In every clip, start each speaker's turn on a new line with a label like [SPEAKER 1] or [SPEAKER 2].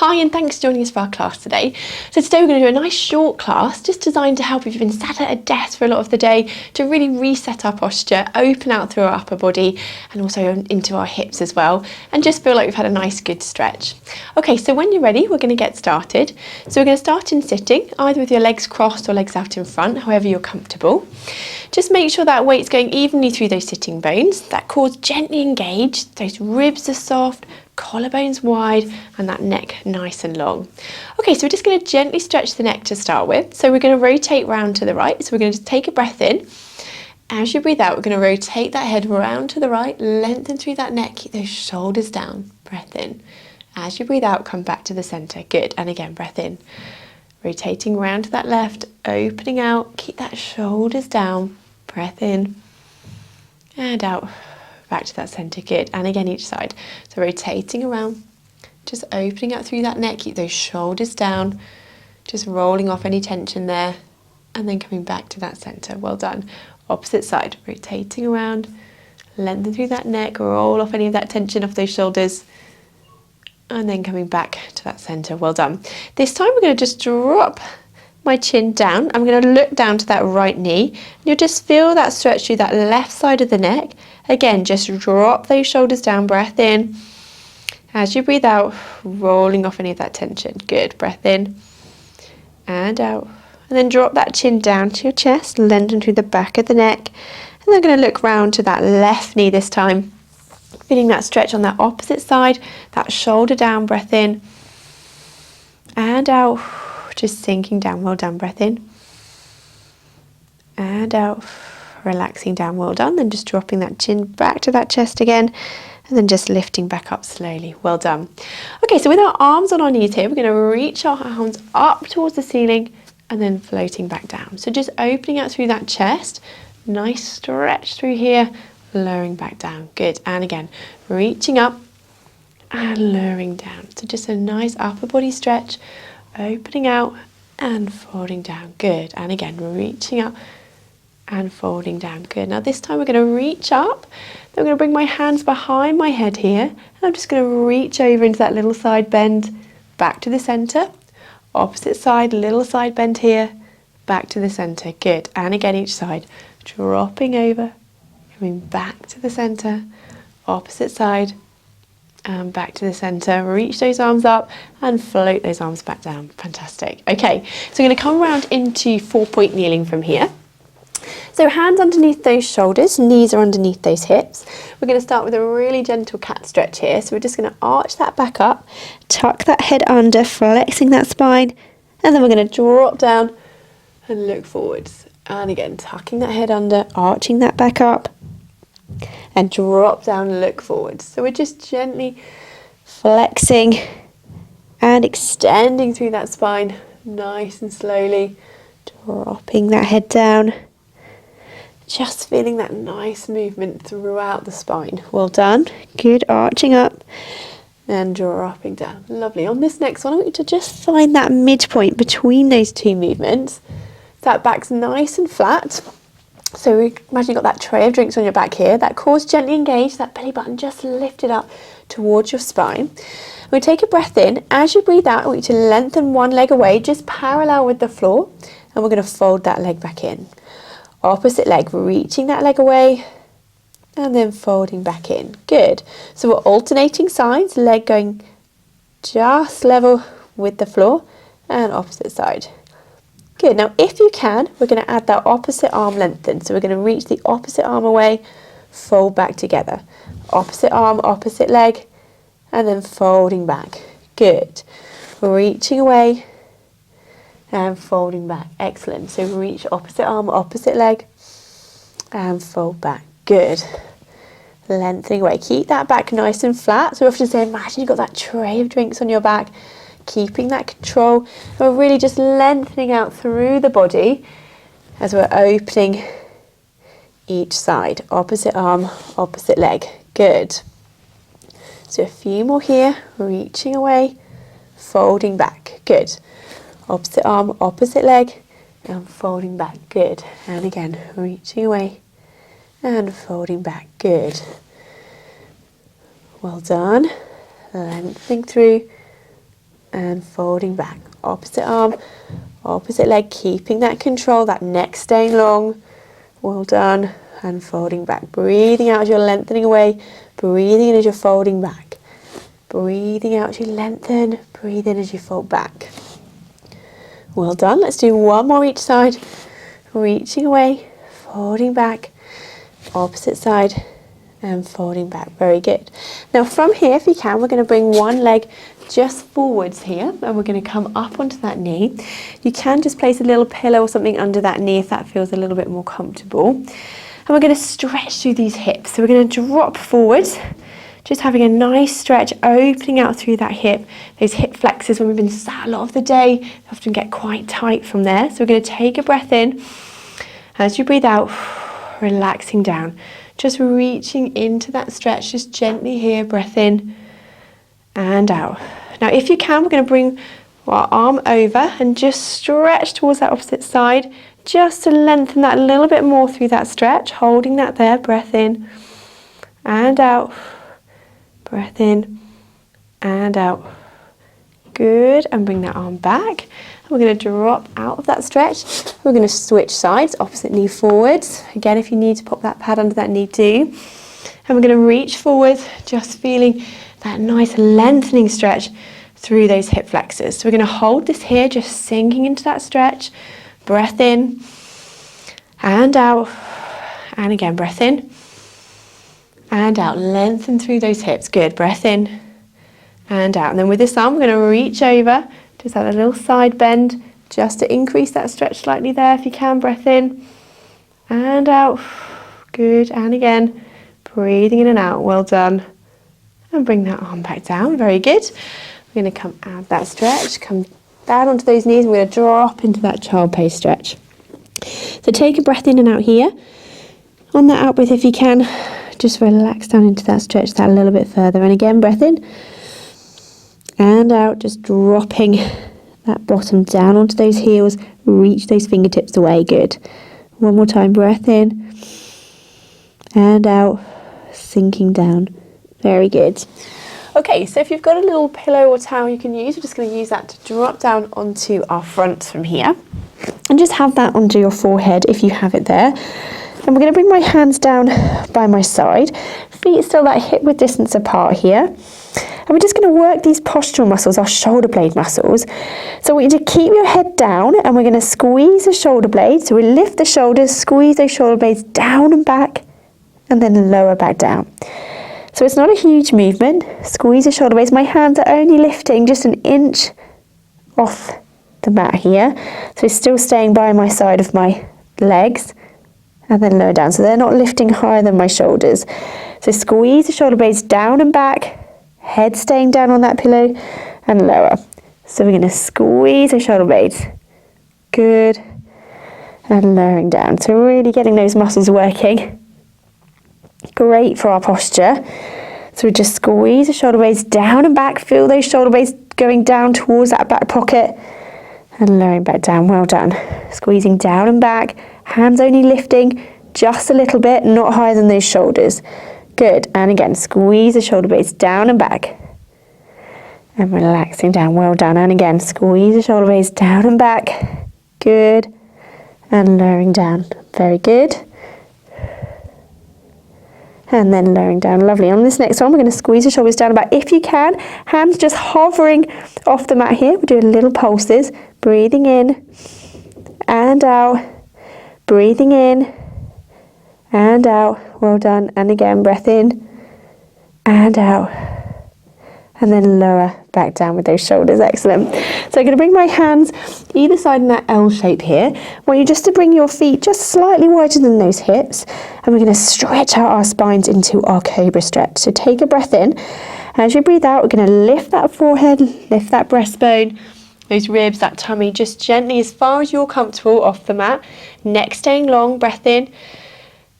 [SPEAKER 1] Hi and thanks for joining us for our class today. So today we're going to do a nice short class just designed to help if you've been sat at a desk for a lot of the day to really reset our posture, open out through our upper body and also into our hips as well, and just feel like we've had a nice good stretch. Okay, so when you're ready we're going to get started. So we're going to start in sitting, either with your legs crossed or legs out in front, however you're comfortable. Just make sure that weight's going evenly through those sitting bones, that core's gently engaged, those ribs are soft, collarbones wide and that neck nice and long. Okay, so we're just going to gently stretch the neck to start with. So we're going to rotate round to the right. So we're going to just take a breath in. As you breathe out, we're going to rotate that head round to the right, lengthen through that neck, keep those shoulders down, breath in. As you breathe out, come back to the centre. Good. And again, breath in. Rotating round to that left, opening out, keep that shoulders down, breath in and out. Back to that centre, good. And again each side. So rotating around, just opening out through that neck, keep those shoulders down, just rolling off any tension there, and then coming back to that centre. Well done. Opposite side, rotating around, lengthen through that neck, roll off any of that tension off those shoulders, and then coming back to that centre. Well done. This time we're going to just drop my chin down. I'm going to look down to that right knee. You'll just feel that stretch through that left side of the neck. Again, just drop those shoulders down, breath in. As you breathe out, rolling off any of that tension. Good, breath in and out. And then drop that chin down to your chest, lengthen through the back of the neck. And then I'm going to look round to that left knee this time. Feeling that stretch on that opposite side, that shoulder down, breath in and out. Just sinking down, well done, breath in and out, relaxing down, well done. Then just dropping that chin back to that chest again and then just lifting back up slowly, well done. Okay, so with our arms on our knees here, we're going to reach our arms up towards the ceiling and then floating back down. So just opening out through that chest, nice stretch through here, lowering back down, good. And again, reaching up and lowering down. So just a nice upper body stretch, opening out and folding down, good. And again, reaching up and folding down, good. Now this time we're going to reach up, then I'm going to bring my hands behind my head here, and I'm just going to reach over into that little side bend, back to the centre, opposite side, little side bend here, back to the centre, good. And again each side, dropping over, coming back to the centre, opposite side, and back to the centre, reach those arms up and float those arms back down. Fantastic. Okay, so we're going to come around into 4-point kneeling from here. So hands underneath those shoulders, knees are underneath those hips. We're going to start with a really gentle cat stretch here. So we're just going to arch that back up, tuck that head under, flexing that spine, and then we're going to drop down and look forwards. And again, tucking that head under, arching that back up, and drop down and look forwards. So we're just gently flexing and extending through that spine, nice and slowly, dropping that head down, just feeling that nice movement throughout the spine. Well done, good, arching up and dropping down, lovely. On this next one, I want you to just find that midpoint between those two movements. That back's nice and flat. So imagine you've got that tray of drinks on your back here, that core's gently engaged, that belly button just lifted up towards your spine. We'll take a breath in. As you breathe out, I want you to lengthen one leg away, just parallel with the floor, and we're going to fold that leg back in. Opposite leg, reaching that leg away, and then folding back in. Good. So we're alternating sides, leg going just level with the floor, and opposite side. Good. Now if you can, we're going to add that opposite arm lengthen. So we're going to reach the opposite arm away, fold back together. Opposite arm, opposite leg, and then folding back. Good. Reaching away and folding back. Excellent. So reach opposite arm, opposite leg, and fold back. Good. Lengthening away. Keep that back nice and flat. So we often say, imagine you've got that tray of drinks on your back. Keeping that control, and we're really just lengthening out through the body as we're opening each side. Opposite arm, opposite leg. Good. So a few more here, reaching away, folding back. Good. Opposite arm, opposite leg, and folding back. Good. And again, reaching away and folding back. Good. Well done. Lengthening through and folding back. Opposite arm, opposite leg, keeping that control, that neck staying long. Well done. And folding back. Breathing out as you're lengthening away. Breathing in as you're folding back. Breathing out as you lengthen. Breathe in as you fold back. Well done. Let's do one more each side. Reaching away, folding back. Opposite side and folding back. Very good. Now from here, if you can, we're going to bring one leg just forwards here, and we're going to come up onto that knee. You can just place a little pillow or something under that knee if that feels a little bit more comfortable. And we're going to stretch through these hips. So we're going to drop forwards, just having a nice stretch, opening out through that hip. Those hip flexors, when we've been sat a lot of the day, they often get quite tight from there. So we're going to take a breath in. As you breathe out, relaxing down. Just reaching into that stretch, just gently here, breath in and out. Now if you can, we're going to bring our arm over and just stretch towards that opposite side, just to lengthen that a little bit more through that stretch, holding that there, breath in and out, breath in and out. Good, and bring that arm back. We're going to drop out of that stretch. We're going to switch sides, opposite knee forwards. Again, if you need to pop that pad under that knee, do. And we're going to reach forward, just feeling that nice lengthening stretch through those hip flexors. So we're going to hold this here, just sinking into that stretch. Breath in and out. And again, breath in and out. Lengthen through those hips. Good. Breath in and out. And then with this arm, we're going to reach over. Just have a little side bend, just to increase that stretch slightly there if you can. Breath in and out. Good. And again, breathing in and out. Well done. And bring that arm back down. Very good. We're going to come out of that stretch, come down onto those knees, and we're going to drop into that child pose stretch. So take a breath in and out here. On that out breath, if you can, just relax down into that stretch that a little bit further. And again, breath in and out, just dropping that bottom down onto those heels. Reach those fingertips away. Good. One more time, breath in and out, sinking down. Very good. Okay, so if you've got a little pillow or towel you can use, we're just going to use that to drop down onto our front from here. And just have that onto your forehead if you have it there. And we're going to bring my hands down by my side. Feet still that hip width distance apart here. And we're just going to work these postural muscles, our shoulder blade muscles. So we need to keep your head down, and we're going to squeeze the shoulder blades. So we lift the shoulders, squeeze those shoulder blades down and back, and then lower back down. So it's not a huge movement. Squeeze the shoulder blades. My hands are only lifting just an inch off the mat here. So it's still staying by my side of my legs, and then lower down. So they're not lifting higher than my shoulders. So squeeze the shoulder blades down and back. Head staying down on that pillow and lower. So we're going to squeeze the shoulder blades. Good. And lowering down. So we're really getting those muscles working. Great for our posture. So we just squeeze the shoulder blades down and back. Feel those shoulder blades going down towards that back pocket and lowering back down. Well done. Squeezing down and back. Hands only lifting just a little bit, not higher than those shoulders. Good. And again, squeeze the shoulder blades down and back. And relaxing down. Well done. And again, squeeze the shoulder blades down and back. Good. And lowering down. Very good. And then lowering down. Lovely. On this next one, we're going to squeeze the shoulders down and back. If you can, hands just hovering off the mat here. We're doing little pulses. Breathing in and out. Breathing in and out. Well done. And again, breath in and out. And then lower back down with those shoulders. Excellent. So I'm going to bring my hands either side in that L shape here. I want you just to bring your feet just slightly wider than those hips. And we're going to stretch out our spines into our Cobra stretch. So take a breath in. As you breathe out, we're going to lift that forehead, lift that breastbone, those ribs, that tummy, just gently as far as you're comfortable off the mat. Neck staying long, breath in.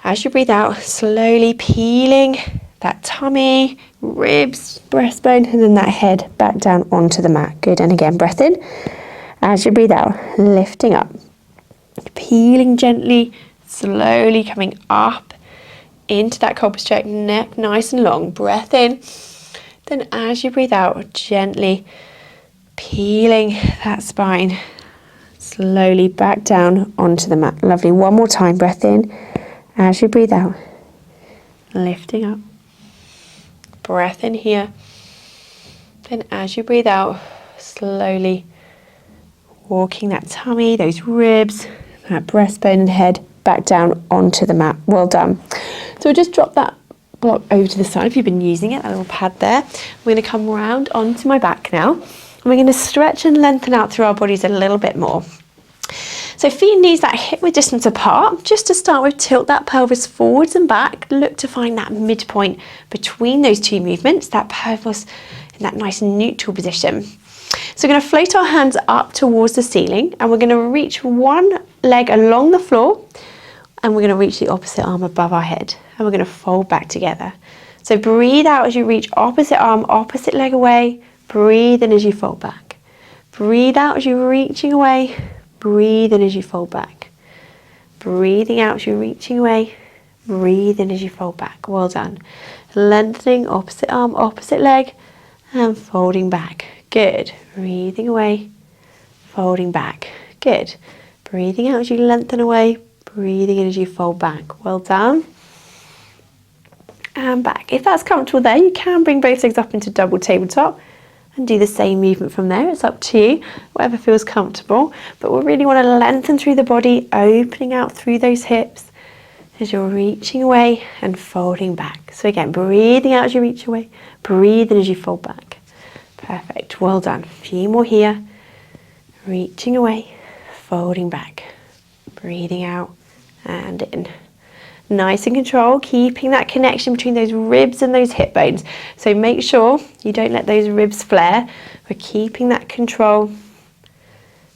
[SPEAKER 1] As you breathe out, slowly peeling that tummy, ribs, breastbone, and then that head back down onto the mat. Good. And again, breath in. As you breathe out, lifting up, peeling gently, slowly coming up into that Cobra stretch, neck nice and long. Breath in. Then as you breathe out, gently peeling that spine slowly back down onto the mat. Lovely. One more time, breath in as you breathe out, lifting up, breath in here, then as you breathe out, slowly walking that tummy, those ribs, that breastbone and head back down onto the mat. Well done. So we'll just drop that block over to the side if you've been using it, that little pad there. We're going to come round onto my back now, and we're going to stretch and lengthen out through our bodies a little bit more. So feet and knees that hip width distance apart. Just to start with, tilt that pelvis forwards and back. Look to find that midpoint between those two movements, that pelvis in that nice neutral position. So we're going to float our hands up towards the ceiling, and we're going to reach one leg along the floor, and we're going to reach the opposite arm above our head, and we're going to fold back together. So breathe out as you reach opposite arm, opposite leg away. Breathe in as you fold back. Breathe out as you're reaching away. Breathe in as you fold back. Breathing out as you're reaching away. Breathe in as you fold back. Well done. Lengthening opposite arm, opposite leg, and folding back. Good. Breathing away, folding back. Good. Breathing out as you lengthen away. Breathing in as you fold back. Well done. And back. If that's comfortable there, you can bring both legs up into double tabletop and do the same movement from there. It's up to you, whatever feels comfortable. But we really want to lengthen through the body, opening out through those hips as you're reaching away and folding back. So again, breathing out as you reach away, breathe in as you fold back. Perfect, well done. A few more here. Reaching away, folding back, breathing out and in. Nice and controlled, keeping that connection between those ribs and those hip bones. So make sure you don't let those ribs flare. We're keeping that control.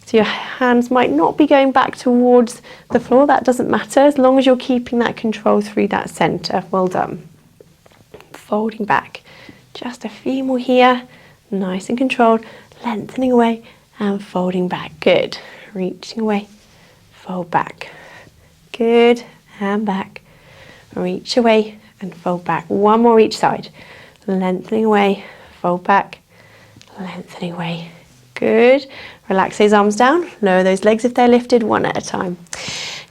[SPEAKER 1] So your hands might not be going back towards the floor, that doesn't matter, as long as you're keeping that control through that centre. Well done. Folding back. Just a few more here. Nice and controlled, lengthening away and folding back. Good. Reaching away, fold back. Good. And back. Reach away and fold back. One more each side. Lengthening away, fold back, lengthening away. Good. Relax those arms down. Lower those legs if they're lifted, one at a time.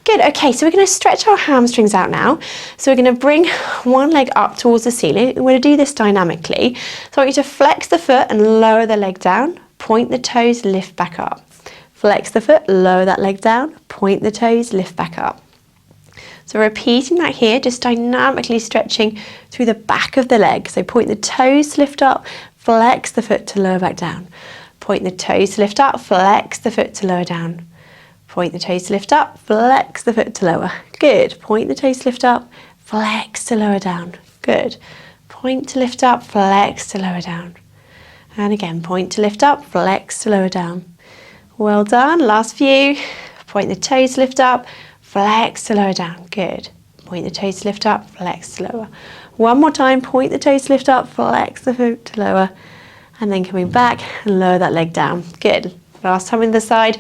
[SPEAKER 1] Good. Okay, so we're going to stretch our hamstrings out now. So we're going to bring one leg up towards the ceiling. We're going to do this dynamically. So I want you to flex the foot and lower the leg down. Point the toes, lift back up. Flex the foot, lower that leg down. Point the toes, lift back up. So repeating that here, just dynamically stretching through the back of the leg. So point the toes to lift up, flex the foot to lower back down. Point the toes to lift up, flex the foot to lower down. Point the toes to lift up, flex the foot to lower. Good. Point the toes to lift up, flex to lower down. Good. Point to lift up, flex to lower down. And again, point to lift up, flex to lower down. Well done. Last few. Point the toes to lift up, flex to lower down. Good. Point the toes to lift up, flex to lower. One more time. Point the toes to lift up, flex the foot to lower. And then coming back and lower that leg down. Good. Last time on the side.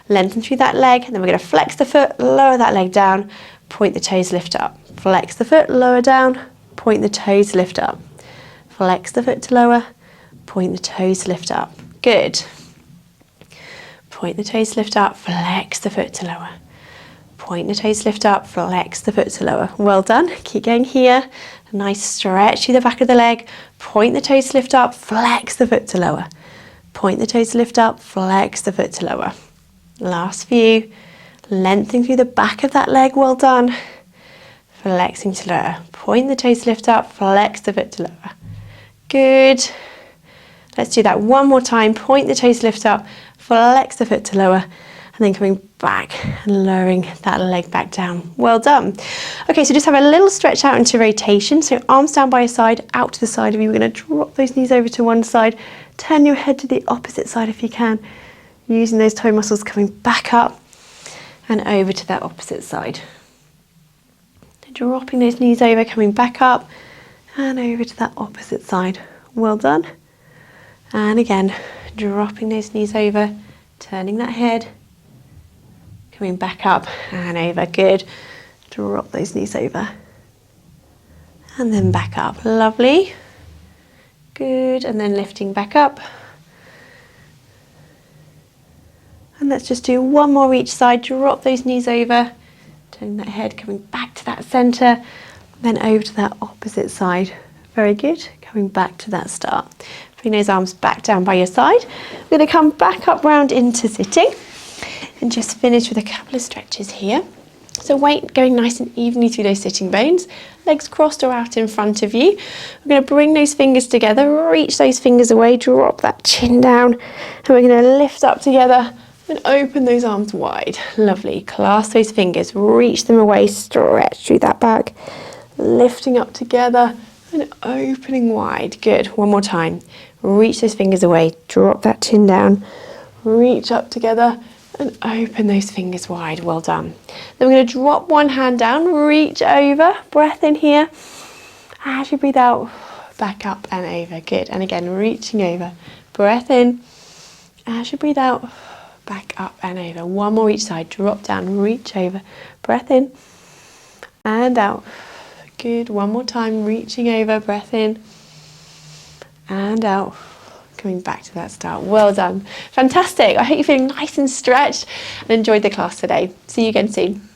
[SPEAKER 1] Lengthen through that leg. And then we're going to flex the foot, lower that leg down. Point the toes, lift up. Flex the foot, lower down. Point the toes, lift up. Flex the foot to lower. Point the toes, lift up. Good. Point the toes, lift up. Flex the foot to lower. Point the toes, lift up, flex the foot to lower. Well done. Keep going here. A nice stretch through the back of the leg. Point the toes, lift up, flex the foot to lower. Point the toes, lift up, flex the foot to lower. Last few. Lengthening through the back of that leg. Well done. Flexing to lower. Point the toes, lift up, flex the foot to lower. Good. Let's do that one more time. Point the toes, lift up, flex the foot to lower. And then coming back and lowering that leg back down. Well done. Okay, so just have a little stretch out into rotation. So arms down by your side, out to the side of you. We're going to drop those knees over to one side. Turn your head to the opposite side if you can. Using those toe muscles coming back up and over to that opposite side. Dropping those knees over, coming back up and over to that opposite side. Well done. And again, dropping those knees over, turning that head. Coming back up and over. Good. Drop those knees over. And then back up. Lovely. Good. And then lifting back up. And let's just do one more each side. Drop those knees over, turning that head, coming back to that centre, then over to that opposite side. Very good. Coming back to that start. Bring those arms back down by your side. We're going to come back up round into sitting and just finish with a couple of stretches here. So weight going nice and evenly through those sitting bones. Legs crossed or out in front of you. We're going to bring those fingers together, reach those fingers away, drop that chin down, and we're going to lift up together and open those arms wide. Lovely. Clasp those fingers, reach them away, stretch through that back, lifting up together and opening wide. Good. One more time. Reach those fingers away, drop that chin down, reach up together and open those fingers wide. Well done. Then we're going to drop one hand down, reach over, breath in here. As you breathe out, back up and over. Good. And again, reaching over, breath in. As you breathe out, back up and over. One more each side, drop down, reach over, breath in and out. Good. One more time, reaching over, breath in and out. Coming back to that start. Well done. Fantastic. I hope you're feeling nice and stretched and enjoyed the class today. See you again soon.